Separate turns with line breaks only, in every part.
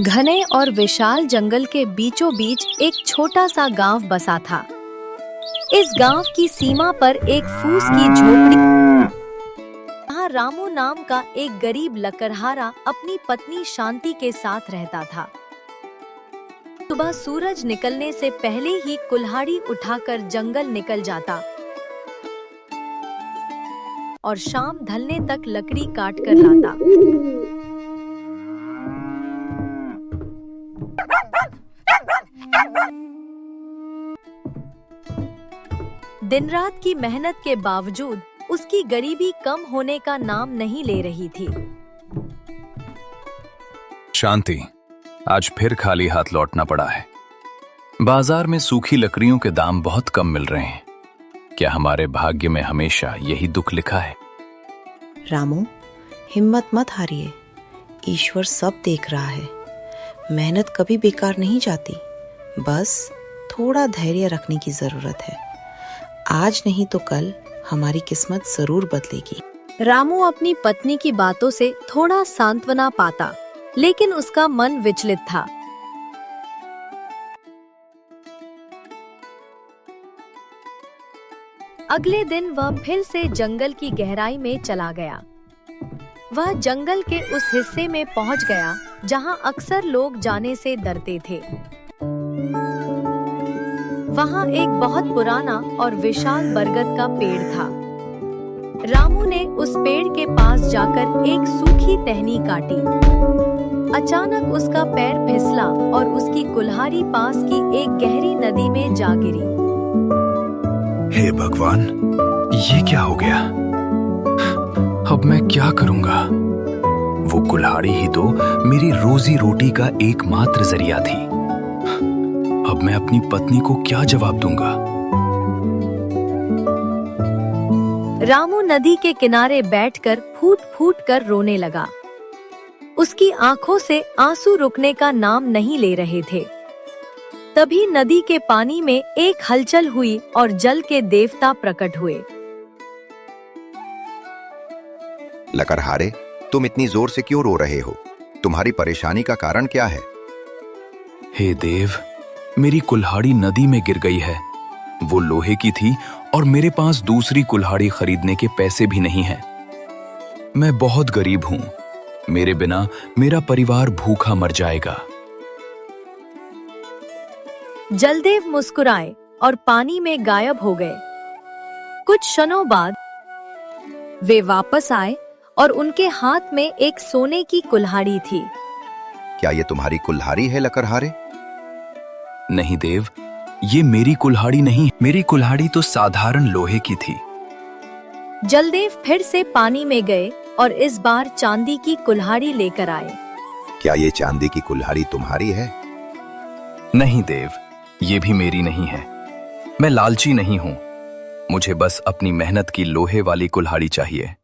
घने और विशाल जंगल के बीचों बीच एक छोटा सा गांव बसा था। इस गांव की सीमा पर एक फूस की झोपड़ी, जहाँ रामू नाम का एक गरीब लकड़हारा अपनी पत्नी शांति के साथ रहता था। सुबह सूरज निकलने से पहले ही कुल्हाड़ी उठाकर जंगल निकल जाता और शाम ढलने तक लकड़ी काट कर लाता। दिन रात की मेहनत के बावजूद उसकी गरीबी कम होने का नाम नहीं ले रही थी।
शांति, आज फिर खाली हाथ लौटना पड़ा है। बाजार में सूखी लकड़ियों के दाम बहुत कम मिल रहे हैं। क्या हमारे भाग्य में हमेशा यही दुख लिखा है?
रामू, हिम्मत मत हारिए। ईश्वर सब देख रहा है। मेहनत कभी बेकार नहीं जाती। बस थोड़ा धैर्य रखने की जरूरत है। आज नहीं तो कल हमारी किस्मत जरूर बदलेगी।
रामू अपनी पत्नी की बातों से थोड़ा सांत्वना पाता, लेकिन उसका मन विचलित था। अगले दिन वह फिर से जंगल की गहराई में चला गया। वह जंगल के उस हिस्से में पहुंच गया जहां अक्सर लोग जाने से डरते थे। वहां एक बहुत पुराना और विशाल बरगद का पेड़ था। रामू ने उस पेड़ के पास जाकर एक सूखी टहनी काटी। अचानक उसका पैर फिसला और उसकी कुल्हाड़ी पास की एक गहरी नदी में जा गिरी।
हे भगवान, ये क्या हो गया? अब मैं क्या करूंगा? वो कुल्हाड़ी ही तो मेरी रोजी रोटी का एकमात्र जरिया थी। अब मैं अपनी पत्नी को क्या जवाब दूंगा?
रामू नदी के किनारे बैठकर फूट फूट कर रोने लगा। उसकी आंखों से आंसू रुकने का नाम नहीं ले रहे थे। तभी नदी के पानी में एक हलचल हुई और जल के देवता प्रकट हुए।
लकड़हारे, तुम इतनी जोर से क्यों रो रहे हो? तुम्हारी परेशानी का कारण क्या है?
हे देव, मेरी कुल्हाड़ी नदी में गिर गई है। वो लोहे की थी और मेरे पास दूसरी कुल्हाड़ी खरीदने के पैसे भी नहीं हैं। मैं बहुत गरीब हूं। मेरे बिना मेरा परिवार भूखा मर जाएगा।
जलदेव मुस्कुराए और पानी में गायब हो गए। कुछ क्षणों बाद वे वापस आए और उनके हाथ में एक सोने की कुल्हाड़ी थी।
क्या ये तुम्हारी कुल्हाड़ी है लकड़हारे?
नहीं देव, ये मेरी कुल्हाड़ी नहीं। मेरी कुल्हाड़ी तो साधारण लोहे की थी।
जलदेव फिर से पानी में गए और इस बार चांदी की कुल्हाड़ी लेकर आए।
क्या ये चांदी की कुल्हाड़ी तुम्हारी है?
नहीं देव, ये भी मेरी नहीं है। मैं लालची नहीं हूं। मुझे बस अपनी मेहनत की लोहे वाली कुल्हाड़ी चाहिए।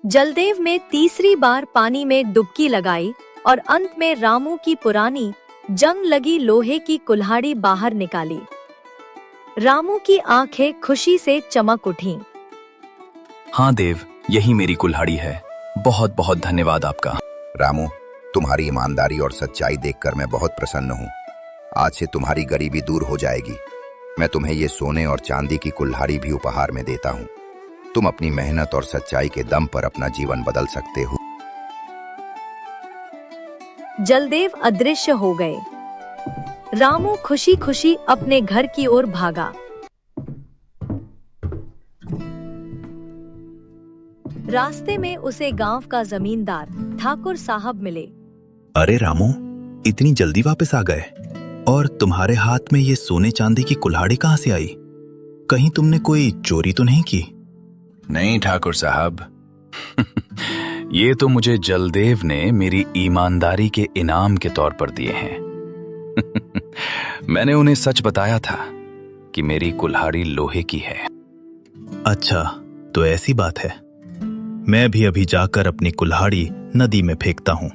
जलदेव में तीसरी बार पानी में डुबकी लगाई और अंत में रामू की पुरानी जंग लगी लोहे की कुल्हाड़ी बाहर निकाली। रामू की आंखें खुशी से चमक उठीं।
हाँ देव, यही मेरी कुल्हाड़ी है। बहुत बहुत धन्यवाद आपका।
रामू, तुम्हारी ईमानदारी और सच्चाई देखकर मैं बहुत प्रसन्न हूँ। आज से तुम्हारी गरीबी दूर हो जाएगी। मैं तुम्हें ये सोने और चांदी की कुल्हाड़ी भी उपहार में देता हूँ। तुम अपनी मेहनत और सच्चाई के दम पर अपना जीवन बदल सकते हो।
जलदेव अदृश्य हो गए। रामू खुशी खुशी अपने घर की ओर भागा। रास्ते में उसे गांव का जमींदार ठाकुर साहब मिले।
अरे रामू, इतनी जल्दी वापस आ गए? और तुम्हारे हाथ में ये सोने चांदी की कुल्हाड़ी कहाँ से आई? कहीं तुमने कोई चोरी तो नहीं की?
नहीं ठाकुर साहब, ये तो मुझे जलदेव ने मेरी ईमानदारी के इनाम के तौर पर दिए हैं। मैंने उन्हें सच बताया था कि मेरी कुल्हाड़ी लोहे की है।
अच्छा, तो ऐसी बात है। मैं भी अभी जाकर अपनी कुल्हाड़ी नदी में फेंकता हूं।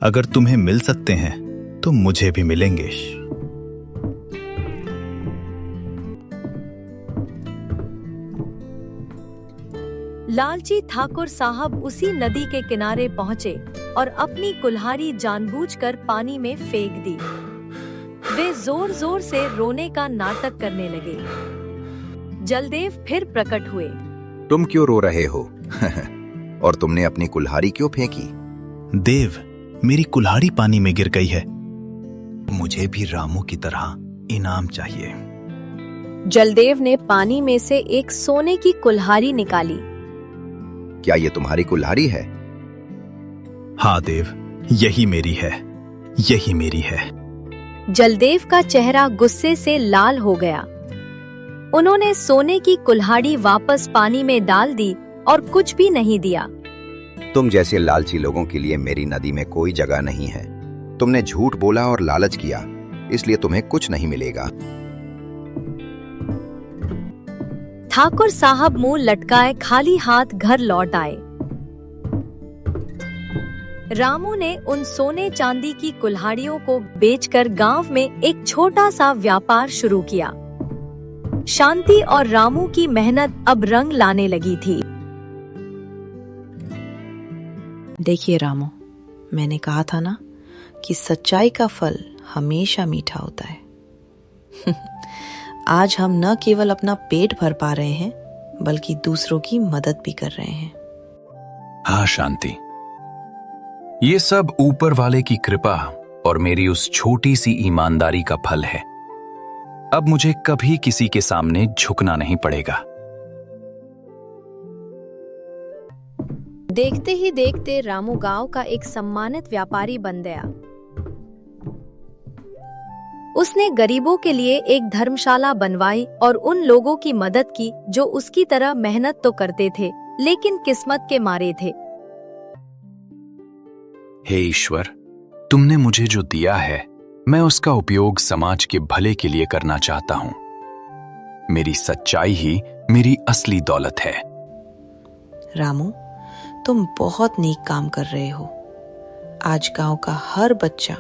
अगर तुम्हें मिल सकते हैं तो मुझे भी मिलेंगे।
लालची ठाकुर साहब उसी नदी के किनारे पहुँचे और अपनी कुल्हाड़ी जानबूझकर पानी में फेंक दी। वे जोर जोर से रोने का नाटक करने लगे। जलदेव फिर प्रकट हुए।
तुम क्यों रो रहे हो? और तुमने अपनी कुल्हाड़ी क्यों फेंकी?
देव, मेरी कुल्हाड़ी पानी में गिर गई है।
मुझे भी रामू की तरह इनाम चाहिए।
जलदेव ने पानी में से एक सोने की कुल्हाड़ी निकाली।
क्या ये तुम्हारी कुल्हाड़ी है?
हाँ देव, यही मेरी है, यही मेरी है।
जलदेव का चेहरा गुस्से से लाल हो गया। उन्होंने सोने की कुल्हाड़ी वापस पानी में डाल दी और कुछ भी नहीं दिया।
तुम जैसे लालची लोगों के लिए मेरी नदी में कोई जगह नहीं है। तुमने झूठ बोला और लालच किया, इसलिए तुम्हें कुछ नहीं मिलेगा।
ठाकुर साहब मुंह लटकाए खाली हाथ घर लौट आए। रामू ने उन सोने चांदी की कुल्हाड़ियों को बेचकर गांव में एक छोटा सा व्यापार शुरू किया। शांति और रामू की मेहनत अब रंग लाने लगी थी।
देखिए रामू, मैंने कहा था ना कि सच्चाई का फल हमेशा मीठा होता है। आज हम न केवल अपना पेट भर पा रहे हैं, बल्कि दूसरों की मदद भी कर रहे हैं।
हाँ शांति, ये सब ऊपर वाले की कृपा और मेरी उस छोटी सी ईमानदारी का फल है। अब मुझे कभी किसी के सामने झुकना नहीं पड़ेगा।
देखते ही देखते रामू गांव का एक सम्मानित व्यापारी बन गया। उसने गरीबों के लिए एक धर्मशाला बनवाई और उन लोगों की मदद की जो उसकी तरह मेहनत तो करते थे लेकिन किस्मत के मारे थे।
हे ईश्वर, तुमने मुझे जो दिया है, मैं उसका उपयोग समाज के भले के लिए करना चाहता हूं। मेरी सच्चाई ही मेरी असली दौलत है।
रामू, तुम बहुत नेक काम कर रहे हो। आज गांव का हर बच्चा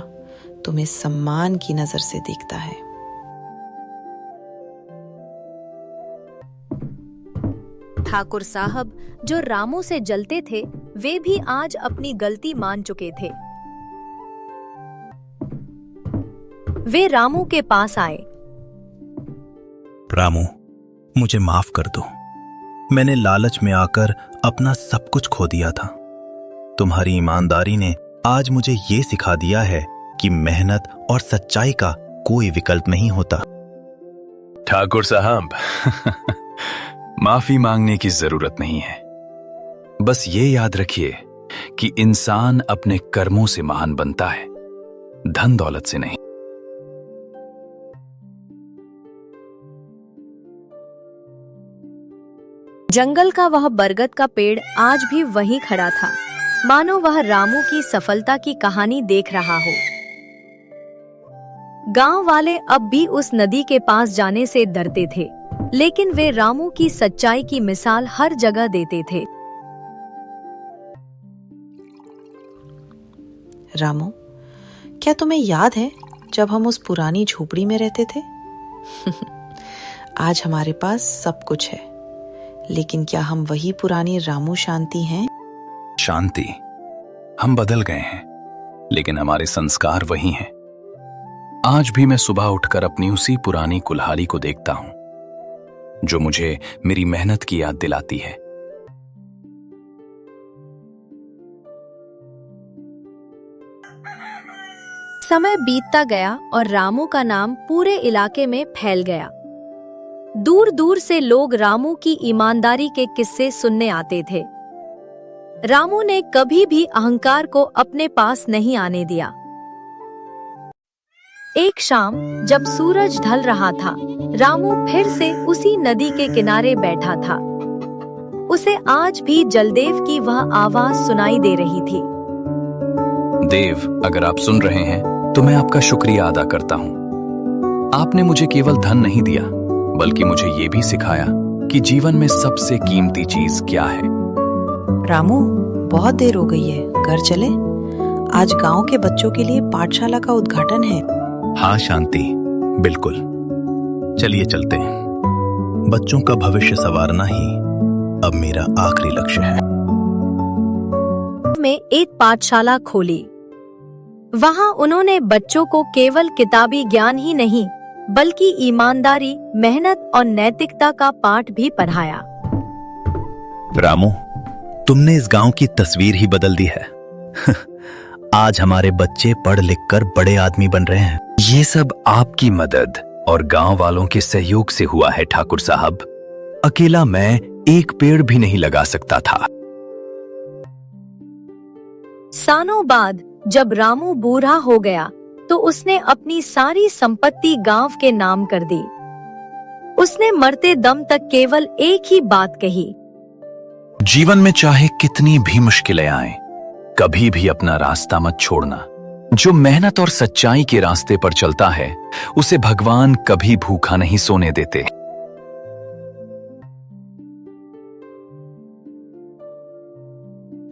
तुम्हें सम्मान की नजर से देखता है।
ठाकुर साहब जो रामू से जलते थे, वे भी आज अपनी गलती मान चुके थे। वे रामू के पास आए।
रामू, मुझे माफ कर दो। मैंने लालच में आकर अपना सब कुछ खो दिया था। तुम्हारी ईमानदारी ने आज मुझे ये सिखा दिया है कि मेहनत और सच्चाई का कोई विकल्प नहीं होता।
ठाकुर साहब, माफी मांगने की जरूरत नहीं है। बस ये याद रखिए कि इंसान अपने कर्मों से महान बनता है, धन दौलत से नहीं।
जंगल का वह बरगद का पेड़ आज भी वहीं खड़ा था, मानो वह रामू की सफलता की कहानी देख रहा हो। गांव वाले अब भी उस नदी के पास जाने से डरते थे, लेकिन वे रामू की सच्चाई की मिसाल हर जगह देते थे।
रामू, क्या तुम्हें याद है जब हम उस पुरानी झोपड़ी में रहते थे? आज हमारे पास सब कुछ है, लेकिन क्या हम वही पुरानी रामू शांति हैं?
शांति, हम बदल गए हैं, लेकिन हमारे संस्कार वही हैं। आज भी मैं सुबह उठकर अपनी उसी पुरानी कुल्हाड़ी को देखता हूं, जो मुझे मेरी मेहनत की याद दिलाती है।
समय बीतता गया और रामू का नाम पूरे इलाके में फैल गया। दूर दूर से लोग रामू की ईमानदारी के किस्से सुनने आते थे। रामू ने कभी भी अहंकार को अपने पास नहीं आने दिया। एक शाम जब सूरज ढल रहा था, रामू फिर से उसी नदी के किनारे बैठा था। उसे आज भी जलदेव की वह आवाज सुनाई दे रही थी।
देव, अगर आप सुन रहे हैं तो मैं आपका शुक्रिया अदा करता हूं। आपने मुझे केवल धन नहीं दिया, बल्कि मुझे ये भी सिखाया कि जीवन में सबसे कीमती चीज क्या है।
रामू, बहुत देर हो गई है, घर चले? आज गांव के बच्चों के लिए पाठशाला का उद्घाटन है।
हाँ शांति, बिल्कुल, चलिए चलते हैं। बच्चों का भविष्य संवारना ही अब मेरा आखिरी लक्ष्य है।
में एक पाठशाला खोली। वहां उन्होंने बच्चों को केवल किताबी ज्ञान ही नहीं बल्कि ईमानदारी, मेहनत और नैतिकता का पाठ भी पढ़ाया।
रामू, तुमने इस गांव की तस्वीर ही बदल दी है। आज हमारे बच्चे पढ़ लिख कर बड़े आदमी बन रहे हैं।
ये सब आपकी मदद और गांव वालों के सहयोग से हुआ है ठाकुर साहब। अकेला मैं एक पेड़ भी नहीं लगा सकता था।
सालों बाद जब रामू बूढ़ा हो गया तो उसने अपनी सारी संपत्ति गांव के नाम कर दी। उसने मरते दम तक केवल एक ही बात कही,
जीवन में चाहे कितनी भी मुश्किलें आएं, कभी भी अपना रास्ता मत छोड़ना। जो मेहनत और सच्चाई के रास्ते पर चलता है उसे भगवान कभी भूखा नहीं सोने देते।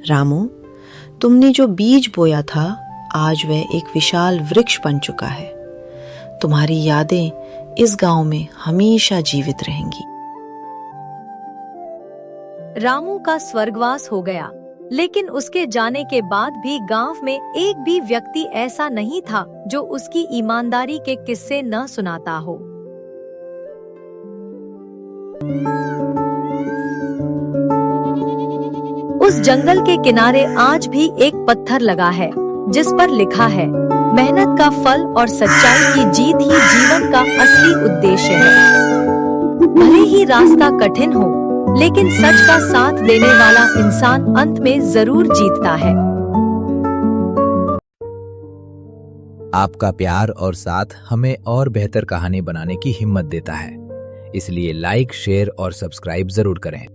रामू, तुमने जो बीज बोया था आज वह एक विशाल वृक्ष बन चुका है। तुम्हारी यादें इस गांव में हमेशा जीवित रहेंगी।
रामू का स्वर्गवास हो गया, लेकिन उसके जाने के बाद भी गांव में एक भी व्यक्ति ऐसा नहीं था जो उसकी ईमानदारी के किस्से न सुनाता हो। उस जंगल के किनारे आज भी एक पत्थर लगा है जिस पर लिखा है, मेहनत का फल और सच्चाई की जीत ही जीवन का असली उद्देश्य है। भले ही रास्ता कठिन हो, लेकिन सच का साथ देने वाला इंसान अंत में जरूर जीतता है।
आपका प्यार और साथ हमें और बेहतर कहानी बनाने की हिम्मत देता है, इसलिए लाइक, शेयर और सब्सक्राइब जरूर करें।